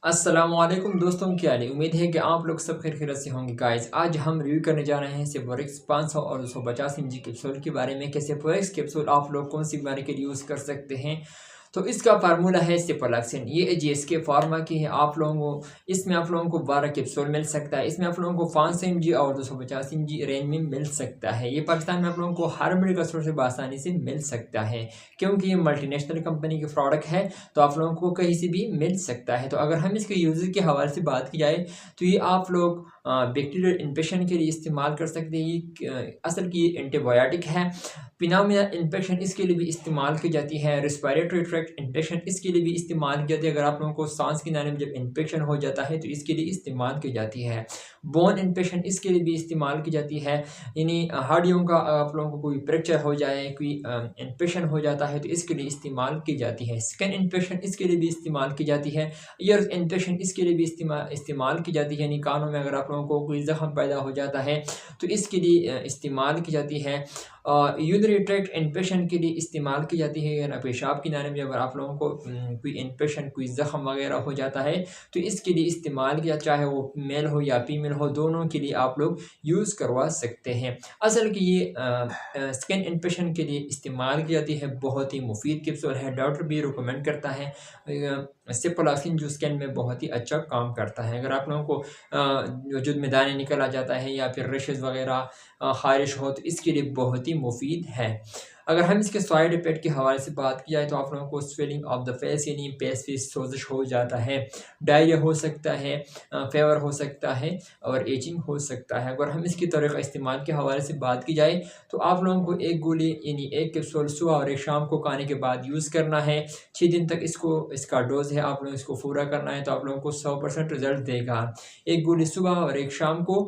अस्सलाम वालेकुम दोस्तों, क्या हाल है। उम्मीद है कि आप लोग सब खैरियत से होंगे। गाइस, आज हम रिव्यू करने जा रहे हैं सेफोरेक्स 500 और 250 mg कैप्सूल के बारे में कि सेफोरेक्स कैप्सूल आप लोग कौन सी बीमारी के लिए यूज़ कर सकते हैं। तो इसका फार्मूला है सेफोलैक्सिन। ये जीएसके फार्मा की है। आप लोगों को इसमें आप लोगों को 12 कैप्सूल मिल सकता है। इसमें आप लोगों को 500 mg और 250 mg रेंज में मिल सकता है। ये पाकिस्तान में आप लोगों को हर मेडिकल स्टोर से आसानी से मिल सकता है, क्योंकि ये मल्टीनेशनल कंपनी के प्रोडक्ट है। तो आप लोगों को कहीं से भी मिल सकता है। तो अगर हम इसके यूज़ के हवाले से बात की जाए तो ये आप लोग बैक्टीरियल इन्फेक्शन के लिए इस्तेमाल कर सकते हैं। ये असल की एंटीबायोटिक है। पिनोमिया इन्फेक्शन इसके लिए भी इस्तेमाल की जाती है। रिस्पायरेटरी ट्रैक्ट इन्फेक्शन इसके लिए भी इस्तेमाल की जाती है। अगर आप लोगों को सांस की नाली में जब इन्फेक्शन हो जाता है तो इसके लिए इस्तेमाल की जाती है। बोन इन्फेक्शन इसके लिए भी इस्तेमाल की जाती है। यानी हड्डियों का आप लोगों को कोई फ्रैक्चर हो जाए, कोई इन्फेक्शन हो जाता है तो इसके लिए इस्तेमाल की जाती है। स्किन इन्फेक्शन इसके लिए भी इस्तेमाल की जाती है। ईयर इन्फेक्शन इसके लिए भी इस्तेमाल की जाती है। यानी कानों में अगर आप लोगों को कोई जख्म पैदा हो जाता है तो इसके लिए इस्तेमाल की जाती है। यूरिनरी ट्रैक्ट इन्फेक्शन के लिए इस्तेमाल की जाती है। या पेशाब की नाली में अगर आप लोगों को कोई इन्फेक्शन, कोई ज़ख्म वगैरह हो जाता है तो इसके लिए इस्तेमाल किया, चाहे वो मेल हो या फीमेल हो, दोनों के लिए आप लोग यूज़ करवा सकते हैं। असल की ये स्किन इन्फेक्शन के लिए इस्तेमाल की जाती है। बहुत ही मुफीद कैप्सूल है। डॉक्टर भी रिकमेंड करता है। सेफोलैक्सिन जो स्किन में बहुत ही अच्छा काम करता है। अगर आप लोगों को वजूद में दाने निकल आ जाता है या फिर रेशेस वगैरह ख़ारिश हो तो इसके लिए बहुत ही मुफीद है। अगर हम इसके साइड इफेक्ट के हवाले से बात की जाए तो आप लोगों को स्वेलिंग ऑफ द फेस यानी फेस सोजिश हो जाता है, डायरिया हो सकता है, फीवर हो सकता है और एजिंग हो सकता है। अगर हम इसकी तरीक़ा इस्तेमाल के हवाले से बात की जाए तो आप लोगों को एक गोली यानी एक कैप्सूल सुबह और एक शाम को खाने के बाद यूज़ करना है। 6 दिन तक इसका डोज है, आप लोगों को इसको पूरा करना है तो आप लोगों को 100% रिजल्ट देगा। एक गोली सुबह और एक शाम को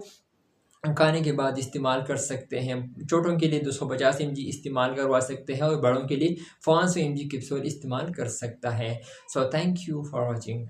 खाने के बाद इस्तेमाल कर सकते हैं। छोटों के लिए 250 mg इस्तेमाल करवा सकते हैं और बड़ों के लिए 500 mg कैप्सूल इस्तेमाल कर सकता है। So thank you for watching.